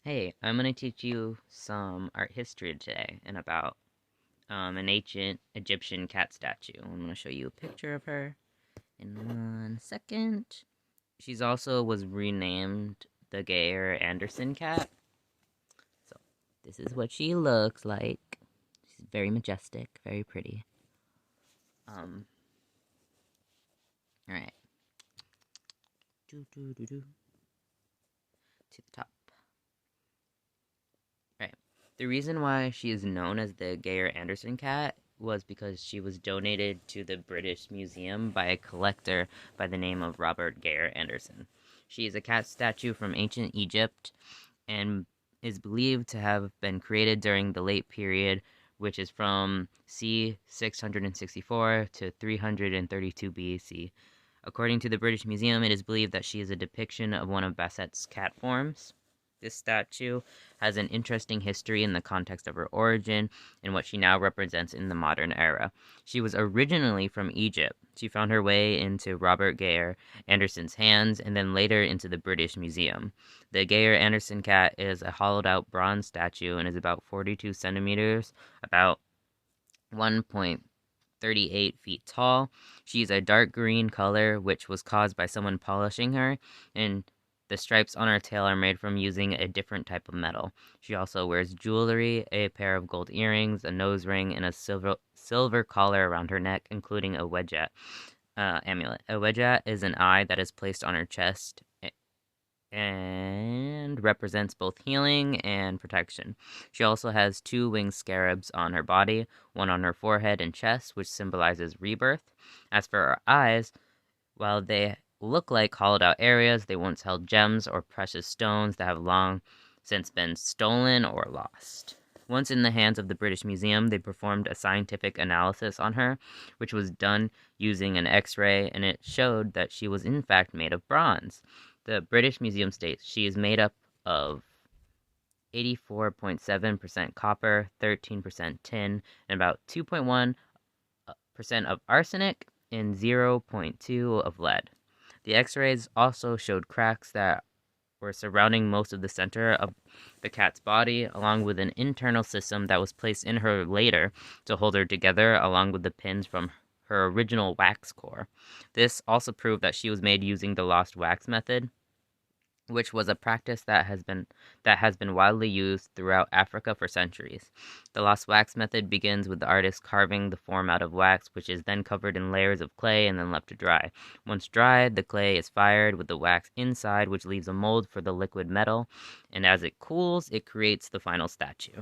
Hey, I'm going to teach you some art history today and about an ancient Egyptian cat statue. I'm going to show you a picture of her in 1 second. She's also was renamed the Geyer Anderson cat. So this is what she looks like. She's very majestic, very pretty. Um, all right, to the top. Right. The reason why she is known as the Geyer Anderson cat was because she was donated to the British Museum by a collector by the name of Robert Geyer Anderson. She is a cat statue from ancient Egypt and is believed to have been created during the late period, which is from c. 664 to 332 BC. According to the British Museum, it is believed that she is a depiction of one of Basset's cat forms. This statue has an interesting history in the context of her origin and what she now represents in the modern era. She was originally from Egypt. She found her way into Robert Geyer Anderson's hands and then later into the British Museum. The Geyer Anderson cat is a hollowed out bronze statue and is about 42 centimeters, about 1.38 feet tall. She's a dark green color, which was caused by someone polishing her, and the stripes on her tail are made from using a different type of metal. She also wears jewelry, a pair of gold earrings, a nose ring, and a silver collar around her neck, including a wedget amulet. A wedget is an eye that is placed on her chest and represents both healing and protection. She also has two winged scarabs on her body, one on her forehead and chest, which symbolizes rebirth. As for her eyes, while they look like hollowed out areas, they once held gems or precious stones that have long since been stolen or lost. Once in the hands of the British Museum, they performed a scientific analysis on her, which was done using an X ray, and it showed that she was in fact made of bronze. The British Museum states she is made up of 84.7% copper, 13% tin, and about 2.1% of arsenic and 0.2 of lead. The X-rays also showed cracks that were surrounding most of the center of the cat's body, along with an internal system that was placed in her later to hold her together, along with the pins from her original wax core. This also proved that she was made using the lost wax method, which was a practice that has been widely used throughout Africa for centuries. The lost wax method begins with the artist carving the form out of wax, which is then covered in layers of clay and then left to dry. Once dried, the clay is fired with the wax inside, which leaves a mold for the liquid metal, and as it cools, it creates the final statue.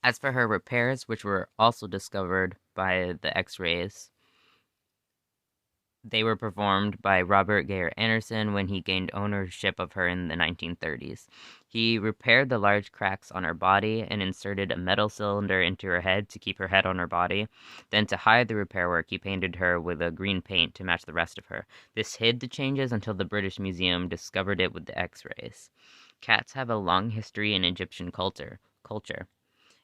As for her repairs, which were also discovered by the X-rays, they were performed by Robert Geyer Anderson when he gained ownership of her in the 1930s. He repaired the large cracks on her body and inserted a metal cylinder into her head to keep her head on her body. Then, to hide the repair work, he painted her with a green paint to match the rest of her. This hid the changes until the British Museum discovered it with the X-rays. Cats have a long history in Egyptian culture.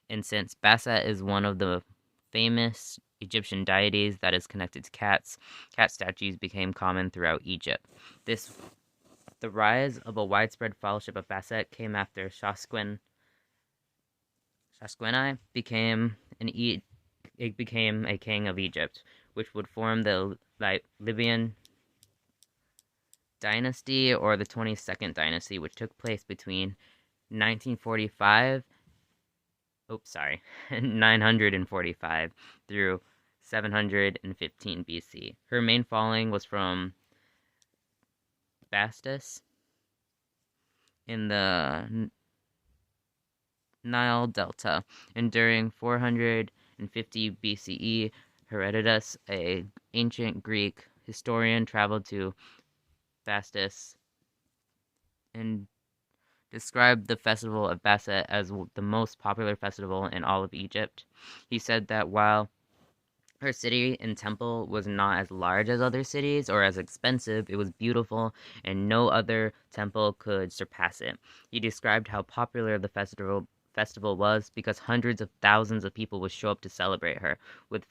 And since Basset is one of the famous Egyptian deities that is connected to cats, cat statues became common throughout Egypt. The rise of a widespread fellowship of Basset came after Shashqenai became a king of Egypt, which would form the Libyan dynasty or the 22nd dynasty, which took place between 1945 945 through 715 BC. Her main following was from Bastus in the Nile Delta, and during 450 BCE, Herodotus, an ancient Greek historian, traveled to Bastus and described the festival of Basset as the most popular festival in all of Egypt. He said that while her city and temple was not as large as other cities or as expensive, it was beautiful, and no other temple could surpass it. He described how popular the festival was because hundreds of thousands of people would show up to celebrate her, with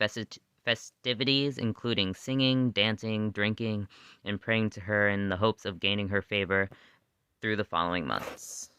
festivities including singing, dancing, drinking, and praying to her in the hopes of gaining her favor. through the following months.